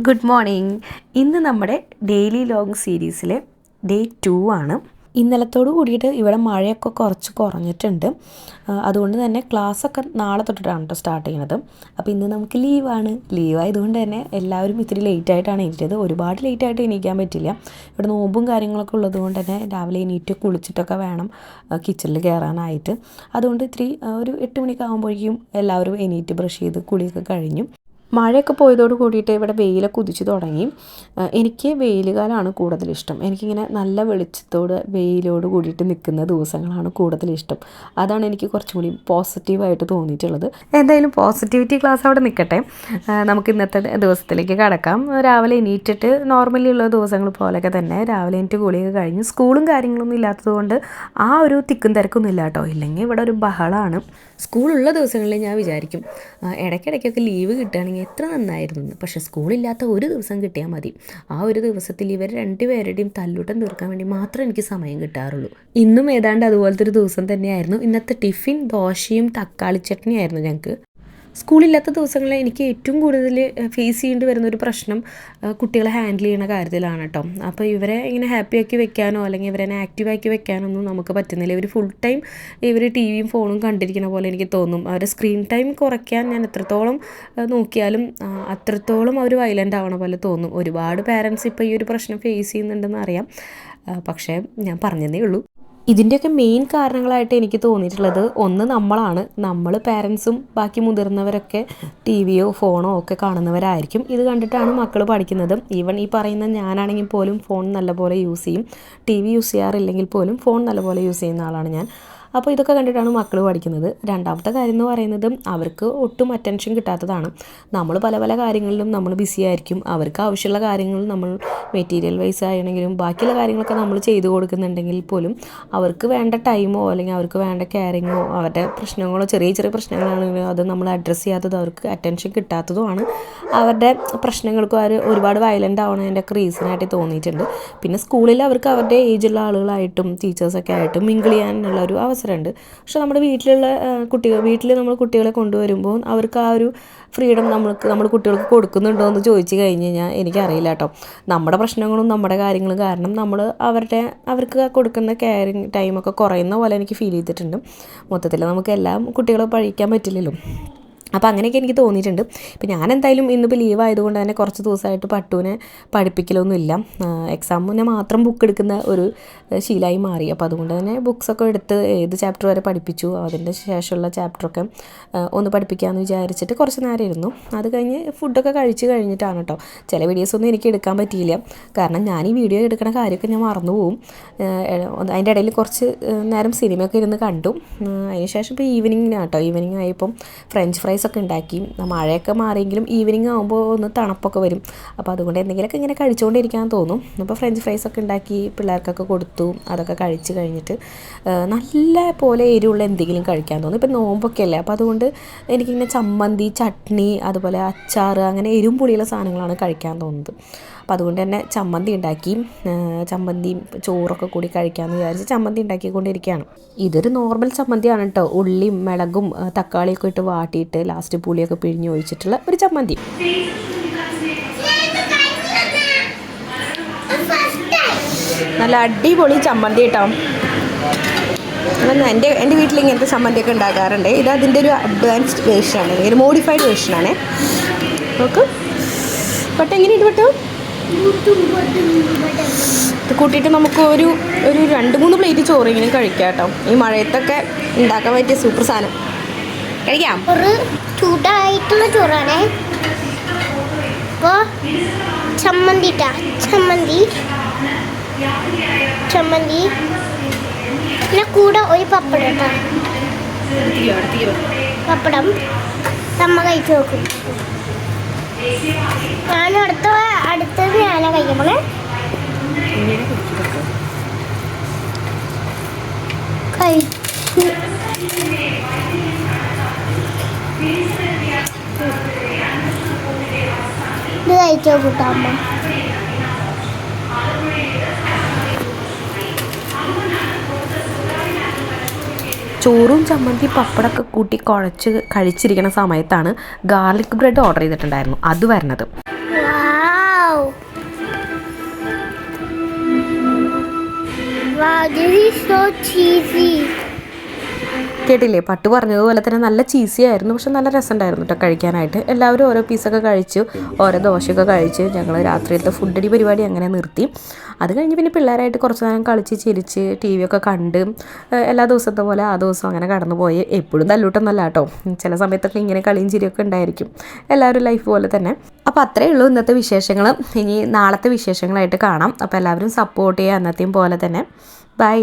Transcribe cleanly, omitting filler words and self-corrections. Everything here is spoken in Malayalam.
Good morning. ഇന്ന് നമ്മുടെ ഡെയിലി ലോങ് സീരീസിലെ ഡേ 2 ആണ്. ഇന്നലത്തോട് കൂടിയിട്ട് ഇവിടെ മഴയൊക്കെ കുറച്ച് കുറഞ്ഞിട്ടുണ്ട്. അതുകൊണ്ട് തന്നെ ക്ലാസ്സൊക്കെ നാളെ തൊട്ടിട്ടാണ് കേട്ടോ സ്റ്റാർട്ട് ചെയ്യുന്നത്. അപ്പോൾ ഇന്ന് നമുക്ക് ലീവായതുകൊണ്ട് തന്നെ എല്ലാവരും ഇത്തിരി ലേറ്റായിട്ടാണ് എണീറ്റത്. ഒരുപാട് ലേറ്റായിട്ട് എണീക്കാൻ പറ്റില്ല. ഇവിടെ നോമ്പും കാര്യങ്ങളൊക്കെ ഉള്ളത് കൊണ്ട് തന്നെ രാവിലെ എണീറ്റ് കുളിച്ചിട്ടൊക്കെ വേണം കിച്ചണിൽ കയറാനായിട്ട്. അതുകൊണ്ട് ഇത്തിരി ഒരു 8 മണിയൊക്കെ ആകുമ്പോഴേക്കും എല്ലാവരും എണീറ്റ് ബ്രഷ് ചെയ്ത് കുളിയൊക്കെ കഴിഞ്ഞു. മഴയൊക്കെ പോയതോട് കൂടിയിട്ട് ഇവിടെ വെയിലൊക്കെ ഉദിച്ച് തുടങ്ങി. എനിക്ക് വെയിൽ കാലമാണ് കൂടുതലിഷ്ടം. എനിക്കിങ്ങനെ നല്ല വെയിലോട് കൂടിയിട്ട് നിൽക്കുന്ന ദിവസങ്ങളാണ് കൂടുതലിഷ്ടം. അതാണ് എനിക്ക് കുറച്ചും കൂടി പോസിറ്റീവായിട്ട് തോന്നിയിട്ടുള്ളത്. എന്തായാലും പോസിറ്റിവിറ്റി ക്ലാസ് അവിടെ നിൽക്കട്ടെ. നമുക്ക് ഇന്നത്തെ ദിവസത്തിലേക്ക് കടക്കാം. രാവിലെ എണീറ്റിട്ട് നോർമലി ഉള്ള ദിവസങ്ങൾ പോലെയൊക്കെ തന്നെ രാവിലെ എണീറ്റ് കുളിയൊക്കെ കഴിഞ്ഞ് സ്കൂളും കാര്യങ്ങളൊന്നും ഇല്ലാത്തതുകൊണ്ട് ആ ഒരു തിക്കും തിരക്കൊന്നും ഇല്ല കേട്ടോ. ഇല്ലെങ്കിൽ ഇവിടെ ഒരു ബഹളമാണ്. സ്കൂളുള്ള ദിവസങ്ങളിൽ ഞാൻ വിചാരിക്കും ഇടയ്ക്കിടയ്ക്കൊക്കെ ലീവ് കിട്ടുകയാണെങ്കിൽ എത്ര നന്നായിരുന്നു. പക്ഷേ സ്കൂളില്ലാത്ത ഒരു ദിവസം കിട്ടിയാൽ മതി. ആ ഒരു ദിവസത്തിൽ ഇവർ രണ്ടുപേരുടെയും തല്ലൂട്ടം തീർക്കാൻ വേണ്ടി മാത്രമേ എനിക്ക് സമയം കിട്ടാറുള്ളൂ. ഇന്നും ഏതാണ്ട് അതുപോലത്തെ ഒരു ദിവസം തന്നെയായിരുന്നു. ഇന്നത്തെ ടിഫിൻ ദോശയും തക്കാളി ചട്നിയായിരുന്നു ഞങ്ങൾക്ക്. സ്കൂളില്ലാത്ത ദിവസങ്ങളിൽ എനിക്ക് ഏറ്റവും കൂടുതൽ ഫേസ് ചെയ്യേണ്ടി വരുന്നൊരു പ്രശ്നം കുട്ടികളെ ഹാൻഡിൽ ചെയ്യുന്ന കാര്യത്തിലാണ് കേട്ടോ. അപ്പോൾ ഇവരെ ഇങ്ങനെ ഹാപ്പിയാക്കി വെക്കാനോ അല്ലെങ്കിൽ ഇവരെ ആക്റ്റീവാക്കി വെക്കാനൊന്നും നമുക്ക് പറ്റുന്നില്ല. ഇവർ ഫുൾ ടൈം ടിവിയും ഫോണും കണ്ടിരിക്കുന്ന പോലെ എനിക്ക് തോന്നും. അവരുടെ സ്ക്രീൻ ടൈം കുറയ്ക്കാൻ ഞാൻ എത്രത്തോളം നോക്കിയാലും അത്രത്തോളം അവർ വയലൻ്റ് ആവണ പോലെ തോന്നും. ഒരുപാട് പാരൻസ് ഇപ്പോൾ ഈ ഒരു പ്രശ്നം ഫേസ് ചെയ്യുന്നുണ്ടെന്ന് അറിയാം. പക്ഷേ ഞാൻ പറഞ്ഞതേ ഉള്ളൂ. ഇതിൻ്റെയൊക്കെ മെയിൻ കാരണങ്ങളായിട്ട് എനിക്ക് തോന്നിയിട്ടുള്ളത് ഒന്ന് നമ്മൾ പാരൻസും ബാക്കി മുതിർന്നവരൊക്കെ ടിവിയോ ഫോണോ ഒക്കെ കാണുന്നവരായിരിക്കും. ഇത് കണ്ടിട്ടാണ് മക്കൾ പഠിക്കുന്നത്. ഈവൻ ഈ പറയുന്ന ഞാനാണെങ്കിൽ പോലും ഫോൺ നല്ലപോലെ യൂസ് ചെയ്യും. ടി വി യൂസ് ചെയ്യാറില്ലെങ്കിൽ പോലും ഫോൺ നല്ലപോലെ യൂസ് ചെയ്യുന്ന ആളാണ് ഞാൻ. അപ്പോൾ ഇതൊക്കെ കണ്ടിട്ടാണ് മക്കൾ പഠിക്കുന്നത്. രണ്ടാമത്തെ കാര്യം എന്ന് പറയുന്നത് അവർക്ക് ഒട്ടും അറ്റൻഷൻ കിട്ടാത്തതാണ്. നമ്മൾ പല പല കാര്യങ്ങളിലും നമ്മൾ ബിസി ആയിരിക്കും. അവർക്ക് ആവശ്യമുള്ള കാര്യങ്ങൾ നമ്മൾ മെറ്റീരിയൽ വൈസ് ആണെങ്കിലും ബാക്കിയുള്ള കാര്യങ്ങളൊക്കെ നമ്മൾ ചെയ്തു കൊടുക്കുന്നുണ്ടെങ്കിൽ പോലും അവർക്ക് വേണ്ട ടൈമോ അല്ലെങ്കിൽ അവർക്ക് വേണ്ട കെയറിങ്ങോ അവരുടെ പ്രശ്നങ്ങളോ ചെറിയ ചെറിയ പ്രശ്നങ്ങളാണെങ്കിലും അത് നമ്മൾ അഡ്രസ്സ് ചെയ്യാത്തതും അവർക്ക് അറ്റൻഷൻ കിട്ടാത്തതുമാണ് അവരുടെ പ്രശ്നങ്ങൾക്കും അവർ ഒരുപാട് വയലൻ്റ് ആവണതിൻ്റെ ഒക്കെ റീസണായിട്ട് തോന്നിയിട്ടുണ്ട്. പിന്നെ സ്കൂളിൽ അവർക്ക് അവരുടെ ഏജുള്ള ആളുകളായിട്ടും ടീച്ചേഴ്സൊക്കെ ആയിട്ടും മിങ്കിൾ ചെയ്യാനുള്ള ഒരു അവസരമുണ്ട്. പക്ഷെ നമ്മുടെ വീട്ടിൽ നമ്മൾ കുട്ടികളെ കൊണ്ടുവരുമ്പോൾ അവർക്ക് ആ ഒരു ഫ്രീഡം നമ്മൾ കുട്ടികൾക്ക് കൊടുക്കുന്നുണ്ടോ എന്ന് ചോദിച്ചു കഴിഞ്ഞ് കഴിഞ്ഞാൽ എനിക്കറിയില്ല കേട്ടോ. നമ്മുടെ പ്രശ്നങ്ങളും നമ്മുടെ കാര്യങ്ങളും കാരണം അവർക്ക് കൊടുക്കുന്ന കെയറിങ് ടൈമൊക്കെ കുറയുന്ന പോലെ എനിക്ക് ഫീൽ ചെയ്തിട്ടുണ്ട്. മൊത്തത്തിൽ നമുക്ക് എല്ലാം കുട്ടികളെ പഴിക്കാൻ പറ്റില്ലല്ലോ. അപ്പോൾ അങ്ങനെയൊക്കെ എനിക്ക് തോന്നിയിട്ടുണ്ട്. ഇപ്പം ഞാൻ എന്തായാലും ഇന്നിപ്പോൾ ലീവ് ആയതുകൊണ്ട് തന്നെ കുറച്ച് ദിവസമായിട്ട് പട്ടുവിനെ പഠിപ്പിക്കലൊന്നുമില്ല. എക്സാമിന് മാത്രം ബുക്ക് എടുക്കുന്ന ഒരു ശീലമായി മാറി. അപ്പോൾ അതുകൊണ്ട് തന്നെ ബുക്സൊക്കെ എടുത്ത് ഏത് ചാപ്റ്റർ വരെ പഠിപ്പിച്ചു അതിൻ്റെ ശേഷമുള്ള ചാപ്റ്ററൊക്കെ ഒന്ന് പഠിപ്പിക്കാമെന്ന് വിചാരിച്ചിട്ട് കുറച്ച് നേരം ഇരുന്നു. അത് കഴിഞ്ഞ് ഫുഡൊക്കെ കഴിച്ച് കഴിഞ്ഞിട്ടാണ് കേട്ടോ. ചില വീഡിയോസൊന്നും എനിക്ക് എടുക്കാൻ പറ്റിയില്ല. കാരണം ഞാൻ ഈ വീഡിയോ എടുക്കുന്ന കാര്യമൊക്കെ ഞാൻ മറന്നുപോകും. അതിൻ്റെ ഇടയിൽ കുറച്ച് നേരം സിനിമയൊക്കെ ഇരുന്ന് കണ്ടു. അതിന് ശേഷം ഇപ്പോൾ ഈവനിങ് ആയപ്പം ഫ്രഞ്ച് ഫ്രൈസ് ഒക്കെ ഉണ്ടാക്കി. മഴയൊക്കെ മാറിയെങ്കിലും ഈവനിങ് ആകുമ്പോൾ ഒന്ന് തണുപ്പൊക്കെ വരും. അപ്പോൾ അതുകൊണ്ട് എന്തെങ്കിലുമൊക്കെ ഇങ്ങനെ കഴിച്ചുകൊണ്ടിരിക്കാൻ തോന്നും. അപ്പോൾ ഫ്രഞ്ച് ഫ്രൈസ് ഒക്കെ ഉണ്ടാക്കി പിള്ളേർക്കൊക്കെ കൊടുത്തു. അതൊക്കെ കഴിച്ച് കഴിഞ്ഞിട്ട് നല്ല പോലെ എരിവുള്ള എന്തെങ്കിലും കഴിക്കാൻ തോന്നും. ഇപ്പം നോമ്പൊക്കെ അല്ലേ. അപ്പോൾ അതുകൊണ്ട് എനിക്കിങ്ങനെ ചമ്മന്തി, ചട്നി, അതുപോലെ അച്ചാർ അങ്ങനെ എരിവും പുളിയുള്ള സാധനങ്ങളാണ് കഴിക്കാൻ തോന്നുന്നത്. അപ്പോൾ അതുകൊണ്ട് തന്നെ ചമ്മന്തി ഉണ്ടാക്കി. ചമ്മന്തിയും ചോറൊക്കെ കൂടി കഴിക്കാമെന്ന് വിചാരിച്ച് ചമ്മന്തി ഉണ്ടാക്കിക്കൊണ്ടിരിക്കുകയാണ്. ഇതൊരു നോർമൽ ചമ്മന്തിയാണ് കേട്ടോ. ഉള്ളിയും മിളകും തക്കാളിയൊക്കെ ഇട്ട് വാട്ടിയിട്ട് ലാസ്റ്റ് പുളിയൊക്കെ പിഴിഞ്ഞ് ഒഴിച്ചിട്ടുള്ള ഒരു ചമ്മന്തി. നല്ല അടിപൊളി ചമ്മന്തി കേട്ടോ. എൻ്റെ വീട്ടിൽ ഇങ്ങനത്തെ ചമ്മന്തിയൊക്കെ ഉണ്ടാക്കാറുണ്ട്. ഇത് അതിൻ്റെ ഒരു അഡ്വാൻസ്ഡ് വേർഷനാണ്, ഒരു മോഡിഫൈഡ് വേർഷനാണ്. നോക്ക് പട്ട് എങ്ങനെയുണ്ട് പട്ടു. ഇത് കൂട്ടിയിട്ട് നമുക്ക് ഒരു 2-3 പ്ലേറ്റ് ചോറ് ഇങ്ങനെ കഴിക്കാം കേട്ടോ. ഈ മഴയത്തൊക്കെ ഉണ്ടാക്കാൻ പറ്റിയ സൂപ്പർ സാധനം. കഴിക്കാം. ഒരു ചൂടായിട്ടുള്ള ചോറാണേ. അപ്പോൾ ചമ്മന്തി പിന്നെ കൂടെ ഒരു പപ്പടം കേട്ടോ. പപ്പടം നമ്മ കഴിച്ച് നോക്കും. അടുത്തത് ഞാനാ കഴിക്കുമ്പോൾ ഇത് കഴിച്ചോ കൂട്ടാമ്മ. ചോറും ചമ്മന്തി പപ്പടമൊക്കെ കൂട്ടി കുഴച്ച് കഴിച്ചിരിക്കുന്ന സമയത്താണ് ഗാർലിക് ബ്രെഡ് ഓർഡർ ചെയ്തിട്ടുണ്ടായിരുന്നു. അത് വരുന്നത്. Wow, this is so cheesy. കേട്ടില്ലേ, പട്ട് പറഞ്ഞതുപോലെ തന്നെ നല്ല ചീസി ആയിരുന്നു, പക്ഷെ നല്ല രസമുണ്ടായിരുന്നു കേട്ടോ കഴിക്കാനായിട്ട്. എല്ലാവരും ഓരോ പീസൊക്കെ കഴിച്ചു, ഓരോ ദോശയൊക്കെ കഴിച്ച് ഞങ്ങൾ രാത്രിയിലത്തെ ഫുഡടി പരിപാടി അങ്ങനെ നിർത്തി. അത് കഴിഞ്ഞ് പിന്നെ പിള്ളേരായിട്ട് കുറച്ച് നേരം കളിച്ച് ചിരിച്ച് ടി വി ഒക്കെ കണ്ട് എല്ലാ ദിവസത്തെ പോലെ ആ ദിവസം അങ്ങനെ കടന്നു പോയി. എപ്പോഴും തല്ലൂട്ടൊന്നല്ല കേട്ടോ, ചില സമയത്തൊക്കെ ഇങ്ങനെ കളിയും ചിരിയൊക്കെ ഉണ്ടായിരിക്കും, എല്ലാവരും ലൈഫ് പോലെ തന്നെ. അപ്പോൾ അത്രയേ ഉള്ളൂ ഇന്നത്തെ വിശേഷങ്ങൾ. ഇനി നാളത്തെ വിശേഷങ്ങളായിട്ട് കാണാം. അപ്പോൾ എല്ലാവരും സപ്പോർട്ട് ചെയ്യുക എന്നത്തെയും പോലെ തന്നെ. ബൈ.